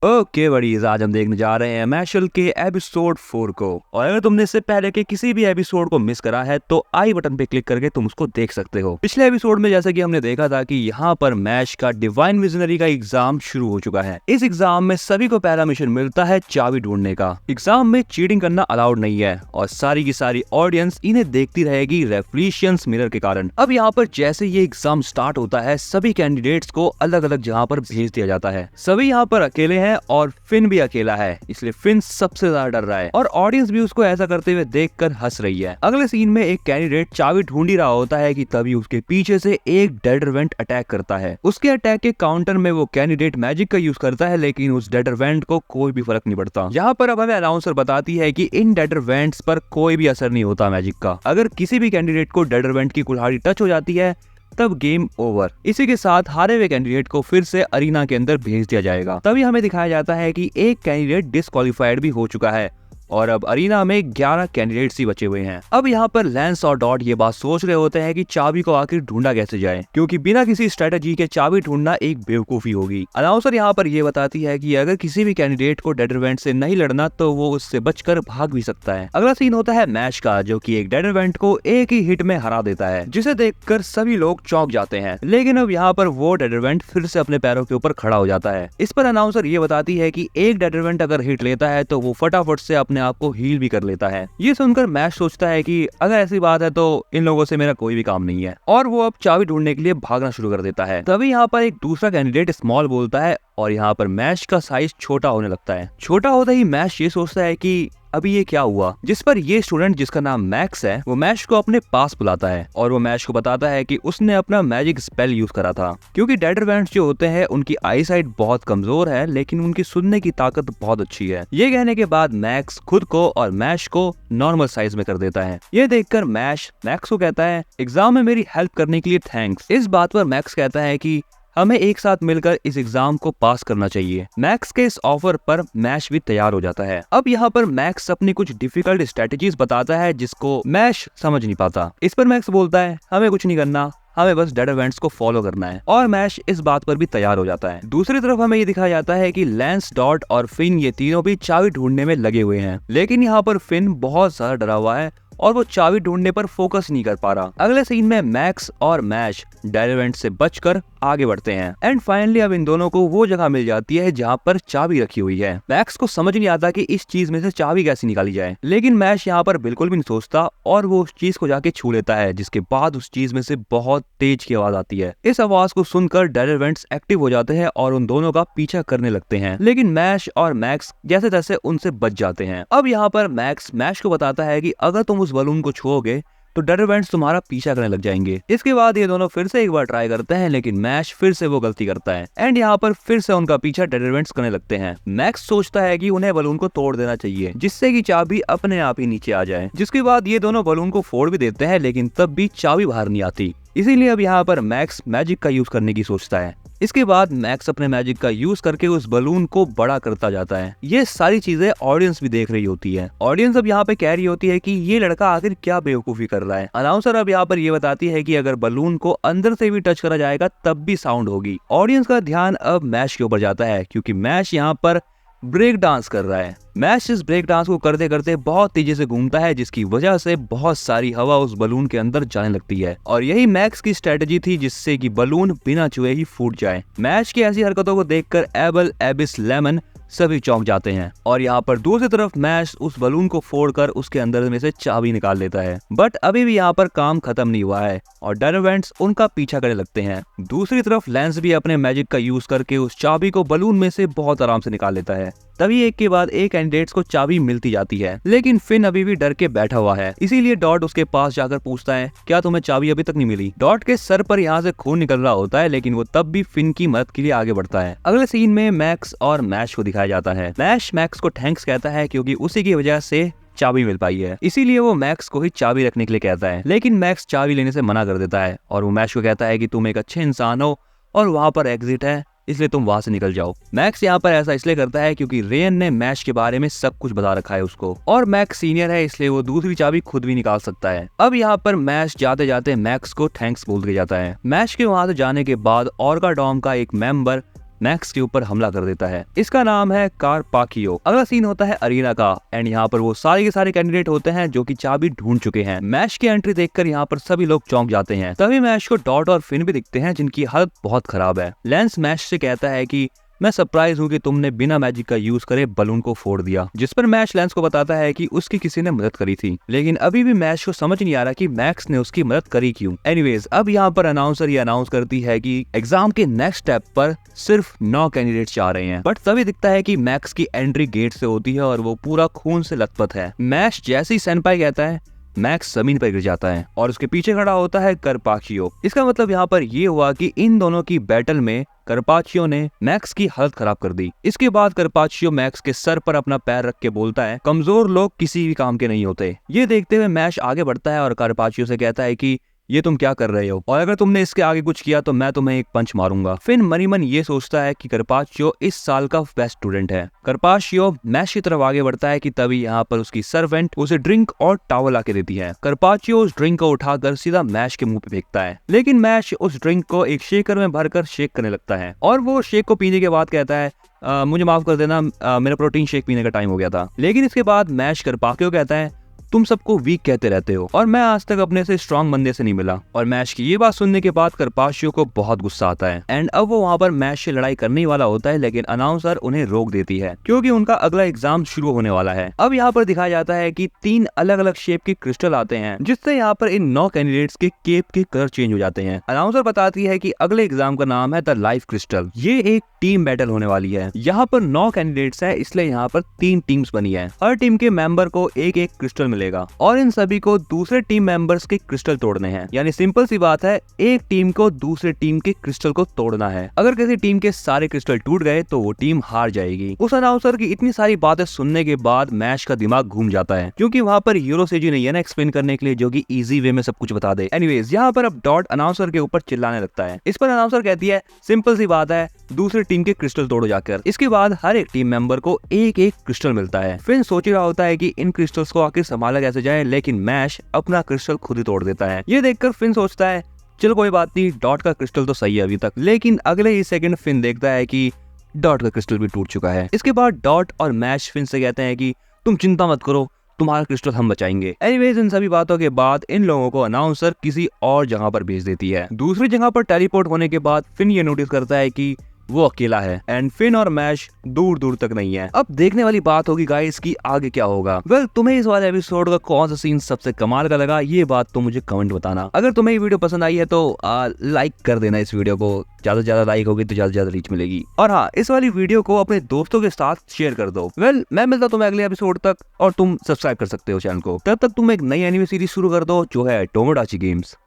Okay बड़ीज, आज हम देखने जा रहे हैं मैशल के एपिसोड 4 को। और अगर तुमने इससे पहले के किसी भी एपिसोड को मिस करा है तो आई बटन पे क्लिक करके तुम उसको देख सकते हो। पिछले एपिसोड में जैसे कि हमने देखा था कि यहाँ पर मैश का डिवाइन विजनरी का एग्जाम शुरू हो चुका है। इस एग्जाम में सभी को पहला मिशन मिलता है चाबी ढूंढने का। एग्जाम में चीटिंग करना अलाउड नहीं है और सारी की सारी ऑडियंस इन्हें देखती रहेगी रेफ्लेक्शंस मिरर के कारण। अब यहाँ पर जैसे ये एग्जाम स्टार्ट होता है सभी कैंडिडेट्स को अलग अलग जगह पर भेज दिया जाता है। सभी यहाँ पर अकेले हैं और फिन भी अकेला है, इसलिए फिन सबसे ज्यादा डर रहा है और ऑडियंस भी उसको ऐसा करते हुए देखकर हंस रही है। अगले सीन में एक कैंडिडेट चाबी ढूंढ ही रहा होता है कि तभी उसके पीछे से एक डेडर वेंट अटैक करता है। उसके अटैक के काउंटर में वो कैंडिडेट मैजिक का यूज करता है, लेकिन उस डेडर वेंट को कोई भी फर्क नहीं पड़ता। यहाँ पर अब हमें अनाउंसर बताती है कि इन डेडर वेंट्स पर कोई भी असर नहीं होता मैजिक का। अगर किसी भी कैंडिडेट को डेडर वेंट की कुल्हाड़ी टच हो जाती है तब गेम ओवर। इसी के साथ हारे हुए कैंडिडेट को फिर से अरीना के अंदर भेज दिया जाएगा। तभी हमें दिखाया जाता है कि एक कैंडिडेट डिस्क्वालीफाइड भी हो चुका है और अब अरीना में 11 कैंडिडेट्स ही बचे हुए हैं। अब यहाँ पर लैंस और डॉट ये बात सोच रहे होते हैं कि चाबी को आखिर ढूंढा कैसे जाए, क्योंकि बिना किसी स्ट्रेटेजी के चाबी ढूंढना एक बेवकूफी होगी। अनाउंसर यहाँ पर ये बताती है कि अगर किसी भी कैंडिडेट को डेडर वेंट से नहीं लड़ना तो वो उससे बचकर भाग भी सकता है। अगला सीन होता है मैश का, जो कि एक डेडर वेंट को एक ही हिट में हरा देता है, जिसे देखकर सभी लोग चौंक जाते हैं। लेकिन अब यहाँ पर वो डेडर वेंट फिर से अपने पैरों के ऊपर खड़ा हो जाता है। इस पर अनाउंसर ये बताती है कि एक डेडर वेंट अगर हिट लेता है तो वो फटाफट से अपने आप को हील भी लेता है। ये सुनकर मैश सोचता है कि अगर ऐसी बात है तो इन लोगों से मेरा कोई भी काम नहीं है और वो अब चाबी ढूंढने के लिए भागना शुरू कर देता है। तभी यहाँ पर एक दूसरा कैंडिडेट स्मॉल बोलता है और यहाँ पर मैश का साइज छोटा होने लगता है। छोटा होता ही मैश ये सोचता है कि अभी ये क्या हुआ, जिस पर ये स्टूडेंट जिसका नाम मैक्स है वो मैश को अपने पास बुलाता है और वो मैश को बताता है कि उसने अपना मैजिक स्पेल यूज करा था, क्योंकि डेडर वेंट्स जो होते हैं उनकी आई साइट बहुत कमजोर है लेकिन उनकी सुनने की ताकत बहुत अच्छी है। ये कहने के बाद मैक्स खुद को और मैश को नॉर्मल साइज में कर देता है। ये देखकर मैश मैक्स को कहता है एग्जाम में मेरी हेल्प करने के लिए थैंक्स। इस बात पर मैक्स कहता है कि हमें एक साथ मिलकर इस एग्जाम को पास करना चाहिए। मैक्स के इस ऑफर पर मैश भी तैयार हो जाता है। अब यहाँ पर मैक्स अपनी कुछ डिफिकल्ट स्ट्रेटेजीज बताता है जिसको मैश समझ नहीं पाता। इस पर मैक्स बोलता है हमें कुछ नहीं करना, हमें बस डेडर वेंट्स को फॉलो करना है और मैश इस बात पर भी तैयार हो जाता है। दूसरी तरफ हमें ये दिखाया जाता है कि लैंस, डॉट और फिन ये तीनों भी चाबी ढूंढने में लगे हुए हैं, लेकिन यहाँ पर फिन बहुत ज्यादा डरा हुआ है और वो चाबी ढूंढने पर फोकस नहीं कर पा रहा। अगले सीन में मैक्स और मैश डेडर वेंट से बचकर आगे बढ़ते हैं एंड फाइनली अब इन दोनों को वो जगह मिल जाती है जहाँ पर चाबी रखी हुई है। मैक्स को समझ नहीं आता कि इस चीज में से चाबी कैसे निकाली जाए, लेकिन मैश यहाँ पर बिल्कुल भी नहीं सोचता और वो उस चीज को जाके छू लेता है, जिसके बाद उस चीज में से बहुत तेज की आवाज आती है। इस आवाज को सुनकर डेडर वेंट्स एक्टिव हो जाते हैं और उन दोनों का पीछा करने लगते हैं, लेकिन मैश और मैक्स जैसे तैसे उनसे बच जाते हैं। अब यहाँ पर मैक्स मैश को बताता है कि अगर तुम उस बलून को छुओगे तो डेडर वेंट्स तुम्हारा पीछा करने लग जाएंगे। इसके बाद ये दोनों फिर से एक बार ट्राई करते हैं, लेकिन मैश फिर से वो गलती करता है एंड यहाँ पर फिर से उनका पीछा डेडर वेंट्स करने लगते हैं। मैक्स सोचता है कि उन्हें बलून को तोड़ देना चाहिए जिससे कि चाबी अपने आप ही नीचे आ जाए, जिसके बाद ये दोनों बलून को फोड़ भी देते हैं, लेकिन तब भी चाबी बाहर नहीं आती। इसीलिए अब यहाँ पर मैक्स मैजिक का यूज करने की सोचता है। इसके बाद मैक्स अपने मैजिक का यूज करके उस बलून को बड़ा करता जाता है। ये सारी चीजें ऑडियंस भी देख रही होती है। ऑडियंस अब यहाँ पे कह रही होती है कि ये लड़का आखिर क्या बेवकूफी कर रहा है। अनाउंसर अब यहाँ पर ये बताती है कि अगर बलून को अंदर से भी टच करा जाएगा तब भी साउंड होगी। ऑडियंस का ध्यान अब मैश के ऊपर जाता है क्योंकि मैश यहाँ पर ब्रेक डांस कर रहा है। मैश इस ब्रेक डांस को करते करते बहुत तेजी से घूमता है, जिसकी वजह से बहुत सारी हवा उस बलून के अंदर जाने लगती है और यही मैक्स की स्ट्रेटेजी थी जिससे कि बलून बिना छुए ही फूट जाए। मैश की ऐसी हरकतों को देखकर एबल, एबिस, लेमन सभी चौंक जाते हैं और यहाँ पर दूसरी तरफ मैश उस बलून को फोड़कर उसके अंदर में से चाबी निकाल लेता है। बट अभी भी यहाँ पर काम खत्म नहीं हुआ है और डेडर वेंट्स उनका पीछा करने लगते हैं। दूसरी तरफ लैंस भी अपने मैजिक का यूज करके उस चाबी को बलून में से बहुत आराम से निकाल लेता है। तभी एक के बाद एक कैंडिडेट्स को चाबी मिलती जाती है, लेकिन फिन अभी भी डर के बैठा हुआ है। इसीलिए डॉट उसके पास जाकर पूछता है क्या तुम्हें चाबी अभी तक नहीं मिली। डॉट के सर पर यहाँ से खून निकल रहा होता है, लेकिन वो तब भी फिन की मदद के लिए आगे बढ़ता है। अगले सीन में मैक्स और मैश को दिखाया जाता है। मैश मैक्स को थैंक्स कहता है क्योंकि उसी की वजह से चाबी मिल पाई है, इसीलिए वो मैक्स को ही चाबी रखने के लिए कहता है, लेकिन मैक्स चाबी लेने से मना कर देता है और वो मैश को कहता है कि तुम एक अच्छे इंसान हो और वहाँ पर एग्जिट है, इसलिए तुम वहां से निकल जाओ। मैक्स यहाँ पर ऐसा इसलिए करता है क्योंकि रेन ने मैश के बारे में सब कुछ बता रखा है उसको और मैक्स सीनियर है, इसलिए वो दूसरी चाबी खुद भी निकाल सकता है। अब यहाँ पर मैश जाते जाते मैक्स को थैंक्स बोल के जाता है। मैश के वहां से जाने के बाद ऑर्गा डॉम का एक मेंबर मैक्स के ऊपर हमला कर देता है। इसका नाम है कार्पाकियो। अगला सीन होता है अरीना का एंड यहाँ पर वो सारे के सारे कैंडिडेट होते हैं जो कि चाबी ढूंढ चुके हैं। मैश की एंट्री देखकर यहाँ पर सभी लोग चौंक जाते हैं। तभी मैश को डॉट और फिन भी दिखते हैं जिनकी हालत बहुत खराब है। लेंस मैश से कहता है कि मैं सरप्राइज हूँ कि तुमने बिना मैजिक का यूज करे बलून को फोड़ दिया, जिस पर मैश लेंस को बताता है कि उसकी किसी ने मदद करी थी, लेकिन अभी भी मैश को समझ नहीं आ रहा कि मैक्स ने उसकी मदद करी क्यों। एनीवेज अब यहाँ पर अनाउंसर ये अनाउंस करती है कि एग्जाम के नेक्स्ट स्टेप पर सिर्फ 9 कैंडिडेट्स आ रहे हैं, बट तभी दिखता है कि मैक्स की एंट्री गेट से होती है और वो पूरा खून से लथपथ है। मैश जैसे ही सेनपाई कहता है मैक्स जमीन पर गिर जाता है और उसके पीछे खड़ा होता है कार्पाकियो। इसका मतलब यहाँ पर ये हुआ कि इन दोनों की बैटल में कार्पाचियो ने मैक्स की हालत खराब कर दी। इसके बाद कार्पाचियो मैक्स के सर पर अपना पैर रख के बोलता है कमजोर लोग किसी भी काम के नहीं होते। ये देखते हुए मैश आगे बढ़ता है और कार्पाचियो से कहता है कि ये तुम क्या कर रहे हो और अगर तुमने इसके आगे कुछ किया तो मैं तुम्हें एक पंच मारूंगा। फिन मनी मन ये सोचता है कि कार्पाचियो इस साल का बेस्ट स्टूडेंट है। कार्पाचियो मैश की तरफ आगे बढ़ता है कि तभी यहाँ पर उसकी सर्वेंट उसे ड्रिंक और टॉवल आके देती है। कार्पाचियो उस ड्रिंक को उठाकर सीधा मैश के मुंह पे फेंकता है, लेकिन मैश उस ड्रिंक को एक शेकर में भरकर शेक करने लगता है और वो शेक को पीने के बाद कहता है मुझे माफ कर देना, मेरा प्रोटीन शेक पीने का टाइम हो गया था। लेकिन इसके बाद मैश कार्पाचियो कहता है तुम सबको वीक कहते रहते हो और मैं आज तक अपने से स्ट्रॉन्ग बंदे से नहीं मिला। और मैश की ये बात सुनने के बाद कार्पाचियो को बहुत गुस्सा आता है एंड अब वो वहाँ पर मैश से लड़ाई करने वाला होता है, लेकिन अनाउंसर उन्हें रोक देती है क्योंकि उनका अगला एग्जाम शुरू होने वाला है। अब यहाँ पर दिखाया जाता है कि 3 अलग अलग शेप के क्रिस्टल आते हैं जिससे यहाँ पर इन 9 कैंडिडेट्स के केप के कलर चेंज हो जाते हैं। अनाउंसर बताती है कि अगले एग्जाम का नाम है द लाइफ क्रिस्टल। ये एक टीम बैटल होने वाली है। यहाँ पर 9 कैंडिडेट्स है, इसलिए यहाँ पर 3 टीम्स बनी है। हर टीम के मेंबर को एक एक क्रिस्टल मिलेगा और इन सभी को दूसरे टीम मेंबर्स के क्रिस्टल तोड़ने हैं। यानी सिंपल सी बात है, एक टीम को दूसरे टीम के क्रिस्टल को तोड़ना है। अगर किसी टीम के सारे क्रिस्टल टूट गए तो वो टीम हार जाएगी। उस अनाउंसर की इतनी सारी बातें सुनने के बाद मैश का दिमाग घूम जाता है क्योंकि वहाँ पर हीरो सेजी नहीं है ना एक्सप्लेन करने के लिए जो कि इजी वे में सब कुछ बता दे। एनीवेज यहाँ पर अब डॉट अनाउंसर के ऊपर चिल्लाने लगता है। इस पर अनाउंसर कहती है सिंपल सी बात है, दूसरी टीम के क्रिस्टल तोड़ो जाकर। इसके बाद हर एक टीम मेंबर को एक एक क्रिस्टल मिलता है। फिन सोच रहा होता है कि इन क्रिस्टल्स को आखिर संभाला कैसे जाए, लेकिन मैश अपना क्रिस्टल खुद ही तोड़ देता है। ये देखकर फिन सोचता है चलो कोई बात नहीं, डॉट का क्रिस्टल तो सही है अभी तक, लेकिन अगले ही सेकंड फिन देखता है कि डॉट का क्रिस्टल भी टूट चुका है। इसके बाद डॉट और मैश फिन से कहते हैं कि तुम चिंता मत करो, तुम्हारा क्रिस्टल हम बचाएंगे। एनीवेज इन सभी बातों के बाद इन लोगों को अनाउंसर किसी और जगह पर भेज देती है। दूसरी जगह पर टेलीपोर्ट होने के बाद फिन ये नोटिस करता है कि वो अकेला है एंड फिन और मैश दूर दूर तक नहीं है। अब देखने वाली बात होगी गाइस कि आगे क्या होगा। वेल तुम्हें इस वाले एपिसोड का कौन सा सीन सबसे कमाल का लगा, ये बात तो मुझे कमेंट बताना। अगर तुम्हें ये वीडियो पसंद आई है तो लाइक कर देना इस वीडियो को, ज्यादा से ज्यादा लाइक होगी तो ज्यादा से ज्यादा रीच मिलेगी। और हाँ, इस वाली वीडियो को अपने दोस्तों के साथ शेयर कर दो। वेल मैं मिलता तुम्हें अगले एपिसोड तक और तुम सब्सक्राइब कर सकते हो चैनल को। तब तक तुम एक नई एनिमे सीरीज शुरू कर दो जो है टोमोडाची गेम्स।